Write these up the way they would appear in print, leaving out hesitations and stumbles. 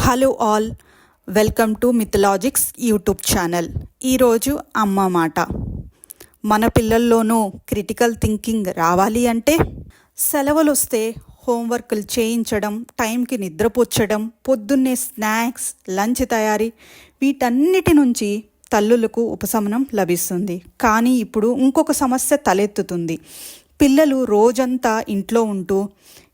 Hello all, welcome to Mythologics YouTube channel. ఈరోజు అమ్మ మాట. మన పిల్లల్లోనూ క్రిటికల్ థింకింగ్ రావాలి అంటే సెలవులు వస్తే హోంవర్క్లు చేయించడం, టైంకి నిద్రపుచ్చడం, పొద్దున్నే స్నాక్స్, లంచ్ తయారీ, వీటన్నిటి నుంచి తల్లులకు ఉపశమనం లభిస్తుంది. కానీ ఇప్పుడు ఇంకొక సమస్య తలెత్తుతుంది. పిల్లలు రోజంతా ఇంట్లో ఉంటూ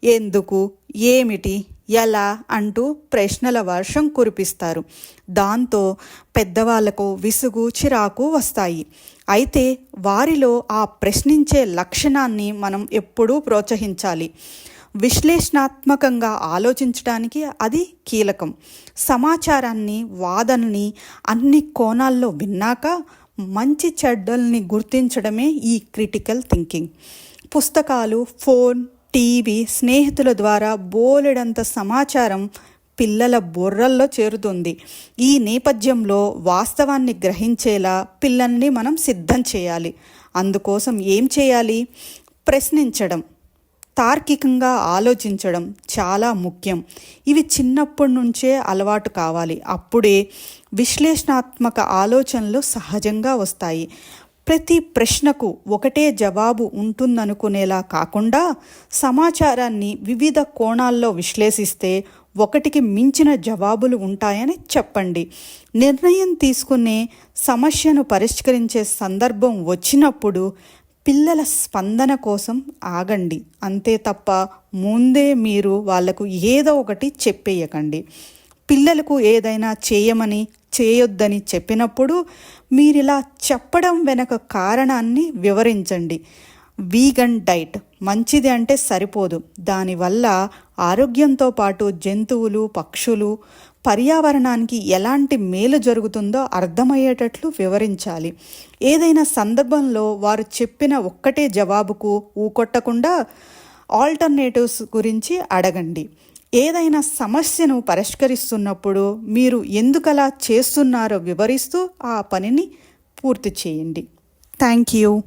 ఎందుకు, ఏమిటి, ఎలా అంటూ ప్రశ్నల వర్షం కురిపిస్తారు. దాంతో పెద్దవాళ్లకు విసుగు, చిరాకు వస్తాయి. అయితే వారిలో ఆ ప్రశ్నించే లక్షణాన్ని మనం ఎప్పుడూ ప్రోత్సహించాలి. విశ్లేషణాత్మకంగా ఆలోచించడానికి అది కీలకం. సమాచారాన్ని, వాదనని అన్ని కోణాల్లో విన్నాక మంచి చెడ్డల్ని గుర్తించడమే ఈ క్రిటికల్ థింకింగ్. పుస్తకాలు, ఫోన్, టీవీ, స్నేహితుల ద్వారా బోలెడంత సమాచారం పిల్లల బుర్రల్లో చేరుతుంది. ఈ నేపథ్యంలో వాస్తవాన్ని గ్రహించేలా పిల్లల్ని మనం సిద్ధం చేయాలి. అందుకోసం ఏం చేయాలి? ప్రశ్నించడం, తార్కికంగా ఆలోచించడం చాలా ముఖ్యం. ఇవి చిన్నప్పటి నుంచే అలవాటు కావాలి. అప్పుడే విశ్లేషణాత్మక ఆలోచనలు సహజంగా వస్తాయి. ప్రతి ప్రశ్నకు ఒకటే జవాబు ఉంటుందనుకునేలా కాకుండా సమాచారాన్ని వివిధ కోణాల్లో విశ్లేషిస్తే ఒకటికి మించిన జవాబులు ఉంటాయని చెప్పండి. నిర్ణయం తీసుకునే, సమస్యను పరిష్కరించే సందర్భం వచ్చినప్పుడు పిల్లల స్పందన కోసం ఆగండి. అంతే తప్ప ముందే మీరు వాళ్లకు ఏదో ఒకటి చెప్పేయకండి. పిల్లలకు ఏదైనా చేయమని, చేయొద్దని చెప్పినప్పుడు మీరిలా చెప్పడం వెనక కారణాన్ని వివరించండి. వీగన్ డైట్ మంచిది అంటే సరిపోదు. దానివల్ల ఆరోగ్యంతో పాటు జంతువులు, పక్షులు, పర్యావరణానికి ఎలాంటి మేలు జరుగుతుందో అర్థమయ్యేటట్లు వివరించాలి. ఏదైనా సందర్భంలో వారు చెప్పిన ఒక్కటే జవాబుకు ఊకొట్టకుండా ఆల్టర్నేటివ్స్ గురించి అడగండి. ఏదైనా సమస్యను పరిష్కరిస్తున్నప్పుడు మీరు ఎందుకలా చేస్తున్నారో వివరిస్తూ ఆ పనిని పూర్తి చేయండి. Thank you.